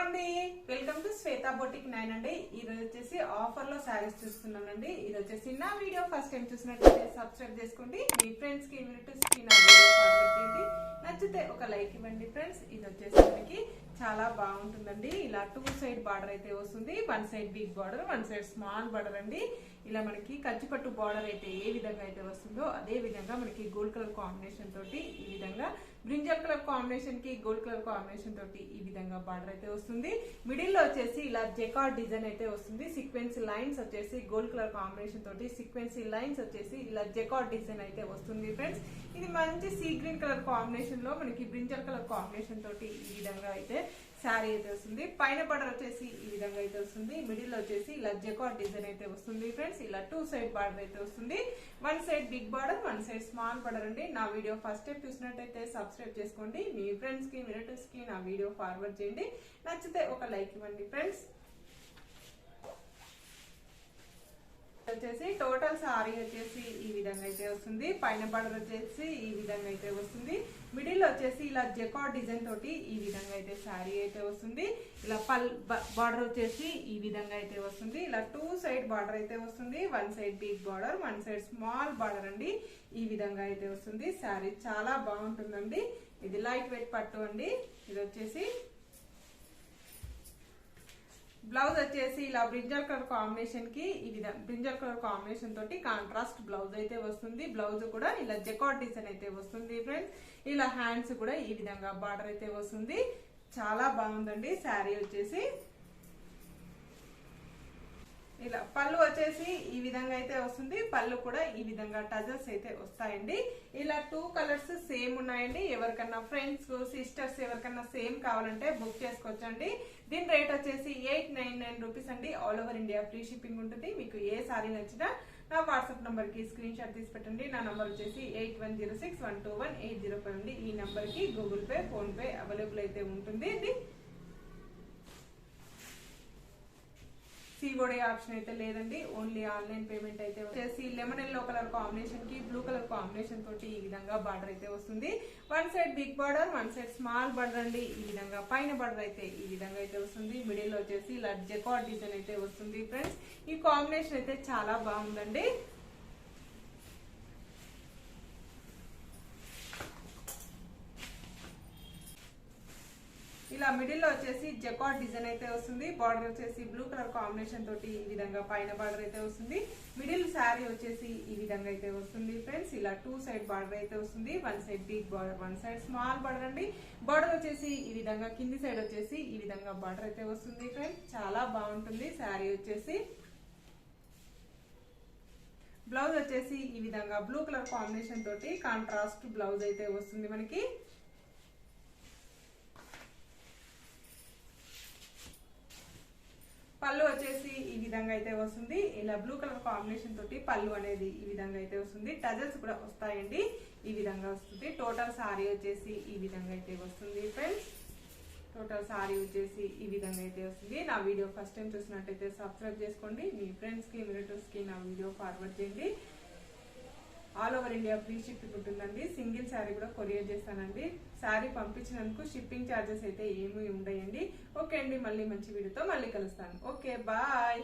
అండి, welcome to Shweta boutique 9 అండి. ఈ రోజు వచ్చేసి ఆఫర్ లో సారీస్ చూస్తున్నానండి. ఇది వచ్చేసి నా వీడియో ఫస్ట్ టైం చూసినట్లయితే సబ్స్క్రైబ్ చేసుకోండి, మీ ఫ్రెండ్స్ కి రిలేటివ్స్ కి నా వీడియో ఫార్వర్డ్ చేయండి, నచ్చితే ఒక లైక్ ఇవ్వండి ఫ్రెండ్స్. ఇది వచ్చేసి మనకి చాలా బాగుంటుందండి. ఇలా 2 సైడ్ బార్డర్ అయితే వస్తుంది. 1 side big border, 1 side small border అండి. ఇలా మనకి కంచిపట్టు బార్డర్ అయితే ఏ విధంగా అయితే వస్తుందో అదే విధంగా మనకి గోల్డ్ కలర్ కాంబినేషన్ తోటి ఈ విధంగా బ్రింజల్ కలర్ కాంబినేషన్ కి గోల్డ్ కలర్ కాంబినేషన్ తోటి ఈ విధంగా బార్డర్ అయితే వస్తుంది. మిడిల్ లో వచ్చేసి ఇలా జెకార్డ్ డిజైన్ అయితే వస్తుంది. సీక్వెన్స్ లైన్స్ వచ్చేసి గోల్డ్ కలర్ కాంబినేషన్ తోటి సీక్వెన్స్ లైన్స్ వచ్చేసి ఇలా జెకార్డ్ డిజైన్ అయితే వస్తుంది ఫ్రెండ్స్. ఇది మంచి సీ గ్రీన్ కలర్ కాంబినేషన్ లో మనకి బ్రింజల్ కలర్ కాంబినేషన్ తోటి ఈ విధంగా అయితే శారీ అయితే వస్తుంది. పైన బార్డర్ వచ్చేసి ఈ విధంగా అయితే వస్తుంది. మిడిల్ లో వచ్చేసి ఇలా జెకార్డ్ డిజైన్ అయితే వస్తుంది ఫ్రెండ్స్. ఇలా 2 సైడ్ బార్డర్ అయితే వస్తుంది. 1 side big border, 1 side small border అండి. నా వీడియో ఫస్ట్ టైం చూసినట్టయితే సబ్స్క్రైబ్ చేసుకోండి, మీ ఫ్రెండ్స్ కి రిలేటివ్స్ కి నా వీడియో ఫార్వర్డ్ చేయండి, నచ్చితే ఒక లైక్ ఇవ్వండి ఫ్రెండ్స్. వచ్చేసి టోటల్ సారీ వచ్చేసి ఈ విధంగా అయితే వస్తుంది. పైన బార్డర్ వచ్చేసి ఈ విధంగా అయితే వస్తుంది. మిడిల్ వచ్చేసి ఇలా జెకార్డ్ డిజైన్ తోటి ఈ విధంగా అయితే సారీ అయితే వస్తుంది. ఇలా బార్డర్ వచ్చేసి ఈ విధంగా అయితే వస్తుంది. ఇలా 2 సైడ్ బార్డర్ అయితే వస్తుంది. 1 side big border, 1 side small border అండి. ఈ విధంగా అయితే వస్తుంది. సారీ చాలా బాగుంటుందండి. ఇది లైట్ వెయిట్ పట్టు అండి. ఇది వచ్చేసి బ్లౌజ్ వచ్చేసి ఇలా బ్రింజల్ కలర్ కాంబినేషన్ కి ఈ విధంగా బ్రింజల్ కలర్ కాంబినేషన్ తోటి కాంట్రాస్ట్ బ్లౌజ్ అయితే వస్తుంది. బ్లౌజ్ కూడా ఇలా జెకార్డ్ డిజైన్ అయితే వస్తుంది ఫ్రెండ్స్. ఇలా హ్యాండ్స్ కూడా ఈ విధంగా బార్డర్ అయితే వస్తుంది. చాలా బాగుందండి శారీ వచ్చేసి. ఇలా పళ్ళు వచ్చేసి ఈ విధంగా అయితే వస్తుంది. పళ్ళు కూడా ఈ విధంగా టజల్స్ అయితే వస్తాయండి. ఇలా 2 కలర్స్ సేమ్ ఉన్నాయండి. ఎవరికన్నా ఫ్రెండ్స్ సిస్టర్స్ ఎవరికన్నా సేమ్ కావాలంటే బుక్ చేసుకోవచ్చండి. దీని రేట్ వచ్చేసి 899 రూపీస్ అండి. All over India free shipping ఉంటుంది. మీకు ఏ సారీ నచ్చినా నా వాట్సాప్ నంబర్ కి స్క్రీన్ షాట్ తీసి పెట్టండి. నా నంబర్ వచ్చేసి 8106121805 అండి. ఈ నంబర్ కి Google pay, phone pay available అయితే ఉంటుంది అండి. సిఓడి ఆప్షన్ అయితే లేదండి, ఓన్లీ ఆన్లైన్ పేమెంట్ అయితే వచ్చేసి లెమన్ ఎల్లో కలర్ కాంబినేషన్ కి బ్లూ కలర్ కాంబినేషన్ తోటి ఈ విధంగా బార్డర్ అయితే వస్తుంది. 1 side big border, 1 side small border అండి. ఈ విధంగా పైన బార్డర్ అయితే ఈ విధంగా అయితే వస్తుంది. మిడిల్ లో వచ్చేసి ఇలా జెకార్డ్ డిజైన్ అయితే వస్తుంది ఫ్రెండ్స్. ఈ కాంబినేషన్ అయితే చాలా బాగుందండి. ఇలా మిడిల్ లో వచ్చేసి జెకార్డ్ డిజైన్ అయితే వస్తుంది. బార్డర్ వచ్చేసి బ్లూ కలర్ కాంబినేషన్ తోటి ఈ విధంగా పైన బార్డర్ అయితే వస్తుంది. మిడిల్ శారీ వచ్చేసి ఈ విధంగా అయితే వస్తుంది ఫ్రెండ్స్. ఇలా 2 సైడ్ బార్డర్ అయితే వస్తుంది. 1 side big border, 1 side small border అండి. బార్డర్ వచ్చేసి ఈ విధంగా కింది సైడ్ వచ్చేసి ఈ విధంగా బార్డర్ అయితే వస్తుంది ఫ్రెండ్స్. చాలా బాగుంటుంది శారీ వచ్చేసి. బ్లౌజ్ వచ్చేసి ఈ విధంగా బ్లూ కలర్ కాంబినేషన్ తోటి కాంట్రాస్ట్ బ్లౌజ్ అయితే వస్తుంది మనకి. పళ్ళు వచ్చేసి ఈ విధంగా అయితే వస్తుంది. ఇలా బ్లూ కలర్ కాంబినేషన్ తోటి పళ్ళు అనేది ఈ విధంగా అయితే వస్తుంది. టజల్స్ కూడా వస్తాయండి. ఈ విధంగా వస్తుంది. టోటల్ సారీ వచ్చేసి ఈ విధంగా అయితే వస్తుంది ఫ్రెండ్స్. టోటల్ సారీ వచ్చేసి ఈ విధంగా అయితే వస్తుంది. నా వీడియో ఫస్ట్ టైం చూసినట్టయితే సబ్స్క్రైబ్ చేసుకోండి, మీ ఫ్రెండ్స్ కి రిలేటివ్స్ కి నా వీడియో ఫార్వర్డ్ చేయండి. All over India free shipping ఉంటుందండి. సింగిల్ శారీ కూడా కొరియర్ చేస్తానండి. శారీ పంపించినందుకు షిప్పింగ్ ఛార్జెస్ అయితే ఏమీ ఉండయండి. ఓకే అండి, మళ్ళీ మంచి వీడియోతో మళ్ళీ కలుస్తాను. Okay, bye.